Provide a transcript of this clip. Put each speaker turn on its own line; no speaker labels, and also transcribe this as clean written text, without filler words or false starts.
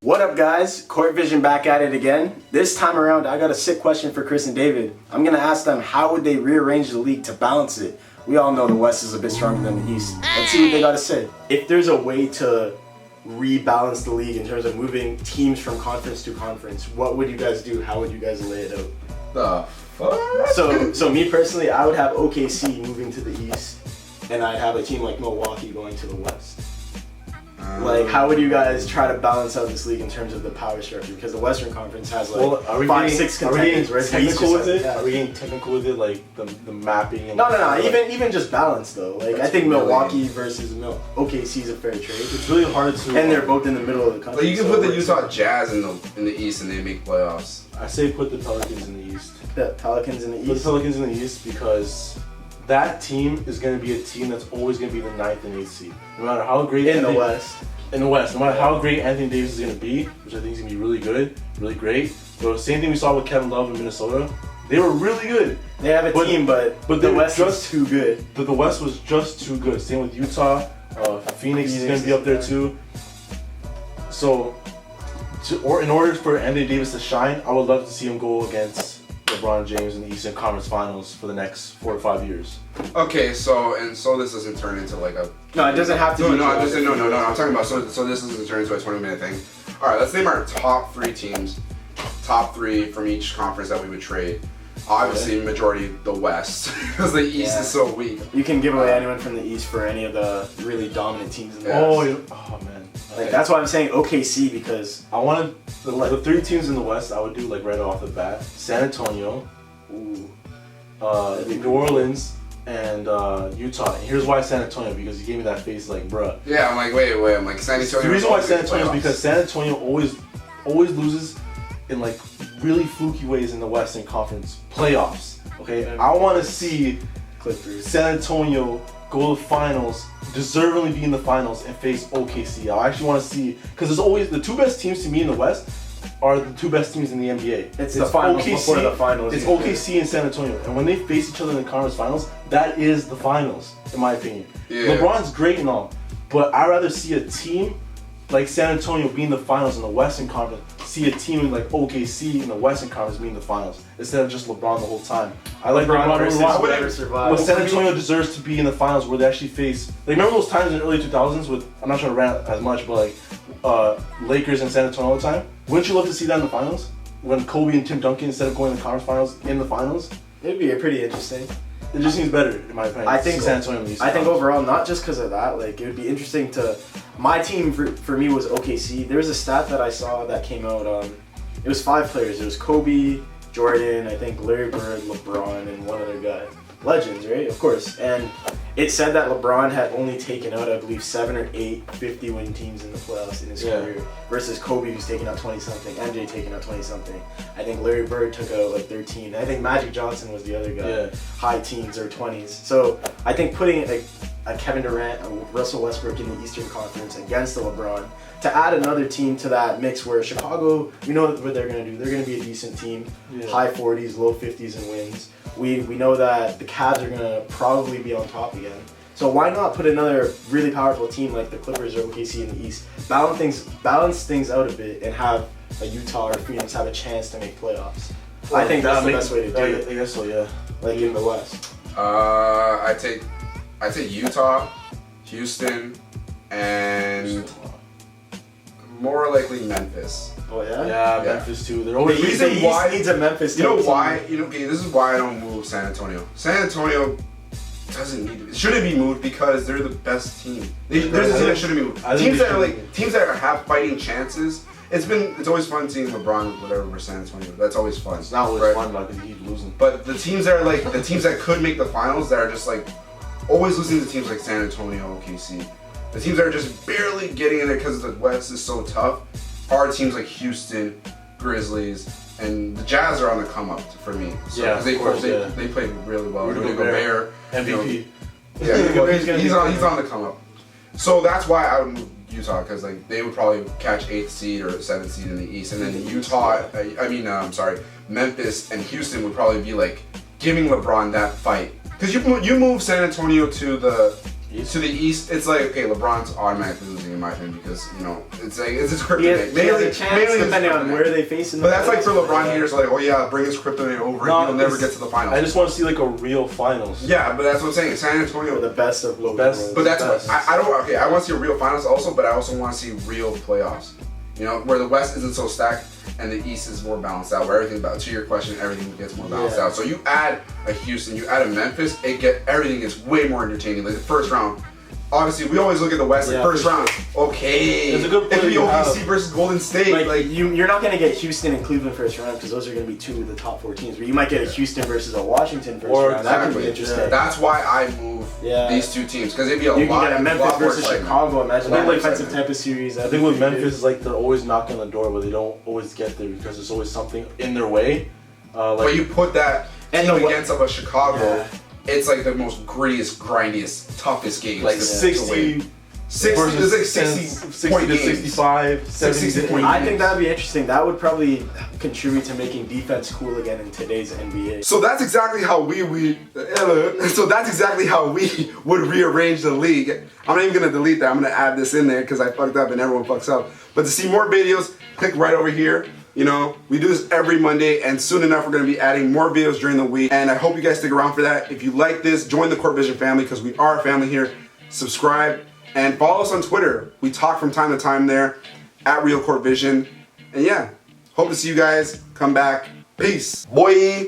What up, guys? Court Vision back at it again. This time around, I got a sick question for Chris and David. I'm gonna ask them how would they rearrange the league to balance it. We all know the West is a bit stronger than the East. Let's see what they gotta say. If there's a way to rebalance the league in terms of moving teams from conference to conference, what would you guys do? How would you guys lay it out?
The fuck?
So me personally, I would have OKC moving to the East, and I'd have a team like Milwaukee going to the West. Like, how would you guys try to balance out this league in terms of the power structure? Because the Western Conference has like six contenders, right?
Technical with it? Are we getting technical with it, like the mapping? And
No. Even just balance though. Like, I think Milwaukee versus OKC is a fair trade.
It's really hard to.
And they're both in the middle of the country.
Like, you can put the Utah Jazz in the East and they make playoffs.
I say put the Pelicans in the East.
The Pelicans in the East.
Put the Pelicans in the East because that team is going to be a team that's always going to be the 9th and 8th seed, no matter how great.
In the West.
In the West, no matter how great Anthony Davis is going to be, which I think is going to be really good, really great. But the same thing we saw with Kevin Love in Minnesota, they were really good.
They have a team, but the West is too good.
But the West was just too good. Same with Utah. Phoenix is going to be up there too. So, in order for Anthony Davis to shine, I would love to see him go against LeBron James in the Eastern Conference Finals for the next 4 to 5 years.
Okay, so this doesn't turn into like a.
No, it doesn't have to.
No. I'm talking about so this doesn't turn into a 20-minute thing. All right, let's name our top 3 teams, top 3 from each conference that we would trade. Obviously, majority the West because the East is so weak.
You can give away anyone from the East for any of the really dominant teams in the West.
Oh man.
Like, that's why I'm saying OKC, because
I wanted the 3 teams in the West. I would do like right off the bat: San Antonio, New Orleans, and Utah. And here's why San Antonio, because you gave me that face like, bruh.
Yeah, I'm like, wait. I'm like, San Antonio.
The reason why San Antonio is because San Antonio always loses in like really fluky ways in the Western Conference playoffs. Okay, I want to see
Clippers.
San Antonio go to the finals, deservingly be in the finals, and face OKC. I actually want to see, because there's always the 2 best teams to me in the West are the 2 best teams in the NBA.
It's the finals
OKC,
before the finals.
It's OKC and San Antonio, and when they face each other in the conference finals, that is the finals, in my opinion.
Yeah.
LeBron's great and all, but I'd rather see a team like San Antonio be in the finals in the Western Conference, see a team like OKC in the Western Conference be in the finals, instead of just LeBron the whole time. I like LeBron
versus whoever survives.
but San Antonio deserves to be in the finals where they actually face. Like, remember those times in the early 2000s with, I'm not trying to rant as much, but like Lakers and San Antonio all the time? Wouldn't you love to see that in the finals? When Kobe and Tim Duncan, instead of going to the conference finals, in the finals?
It'd be pretty interesting.
It just seems better, in my opinion.
I think
San Antonio in the
I think overall, not just because of that, like, it would be interesting to. My team for me was OKC. There was a stat that I saw that came out. It was 5 players. It was Kobe, Jordan, I think Larry Bird, LeBron, and one other guy. Legends, right? Of course. And it said that LeBron had only taken out, I believe, 7 or 8 50-win teams in the playoffs in his career, versus Kobe, who's taken out 20-something, MJ taking out 20-something. I think Larry Bird took out like 13. I think Magic Johnson was the other guy, high teens or 20s. So I think putting a Kevin Durant, a Russell Westbrook in the Eastern Conference against the LeBron, to add another team to that mix where Chicago, we know what they're going to do. They're going to be a decent team, high 40s, low 50s in wins. We know that the Cavs are going to probably be on top again. So why not put another really powerful team like the Clippers or OKC in the East, balance things out a bit, and have a Utah or Phoenix have a chance to make playoffs? I think that's the best way to do it.
I guess so, yeah.
Like in the West.
I take Utah, Houston, and more likely Memphis.
Oh yeah?
Yeah, Memphis too. They're always
The reason why
needs a Memphis team.
You know why? Okay, this is why I don't move San Antonio. San Antonio doesn't need to. Shouldn't be moved because they're the best team. There's a team that shouldn't be moved. Teams that have fighting chances. It's always fun seeing LeBron whatever for San Antonio. That's always fun.
It's not always fun, but he's losing.
But the teams that are like the teams that could make the finals, that are just like always losing to teams like San Antonio, OKC. The teams that are just barely getting in there because the West is so tough are teams like Houston, Grizzlies, and the Jazz are on the come up for me. So,
yeah,
they played really well.
Rudy Gobert, MVP.
He's on the come up. So that's why I would move Utah, because like they would probably catch 8th seed or 7th seed in the East, and then Memphis and Houston would probably be like giving LeBron that fight, because you move San Antonio to the
East?
To the East, it's like, okay, LeBron's automatically losing in my opinion because, you know, it's like, it's his kryptonite.
He has a chance
his
depending on
kryptonite.
where they face in the
But that's like for
playoffs.
LeBron haters, like, oh yeah, bring his kryptonite over
No,
and he'll never
it's-
get to the finals.
I just want to see like a real finals.
Yeah, but that's what I'm saying. San
Or
Antonio.
the best of both
Best-
worlds.
But that's
Best.
what I don't. Okay, I want to see a real finals also, but I also want to see real playoffs. You know, where the West isn't so stacked and the East is more balanced out. Where everything, to your question, everything gets more balanced
Yeah.
out. So you add a Houston, you add a Memphis, everything gets way more entertaining. Like the first round. Obviously, we always look at the West.
Yeah,
Like first
for
round, okay.
It's a good
It could
player
be
you
OKC
have.
versus Golden State.
Like you're not gonna get Houston and Cleveland first round because those are gonna be two of the top 4 teams. But you might get a Houston versus a Washington first
Or
round. That could be
exactly.
interesting.
That's why I move
Yeah.
these two teams because it'd be a
You can
lot.
get a Memphis
lot more
versus
excitement.
Chicago. Imagine
A lot
that
more
defensive
excitement.
type of series.
I think with Memphis, it's like they're always knocking on the door, but they don't always get there because there's always something in their way.
But you put that
And
team
the-
against of a Chicago,
Yeah.
it's like the most grittiest, grindiest, toughest games.
like
to
60
win. 60,
versus
it's like 60 point
to
games.
65, 70
60
to
point
80.
I think that'd be interesting. That would probably contribute to making defense cool again in today's NBA.
So that's exactly how we would rearrange the league. I'm not even gonna delete that. I'm gonna add this in there because I fucked up and everyone fucks up. But to see more videos, click right over here. You know, we do this every Monday, and soon enough we're gonna be adding more videos during the week. And I hope you guys stick around for that. If you like this, join the Court Vision family because we are a family here. Subscribe and follow us on Twitter. We talk from time to time there at Real Court Vision. And yeah, hope to see you guys. Come back. Peace, boy.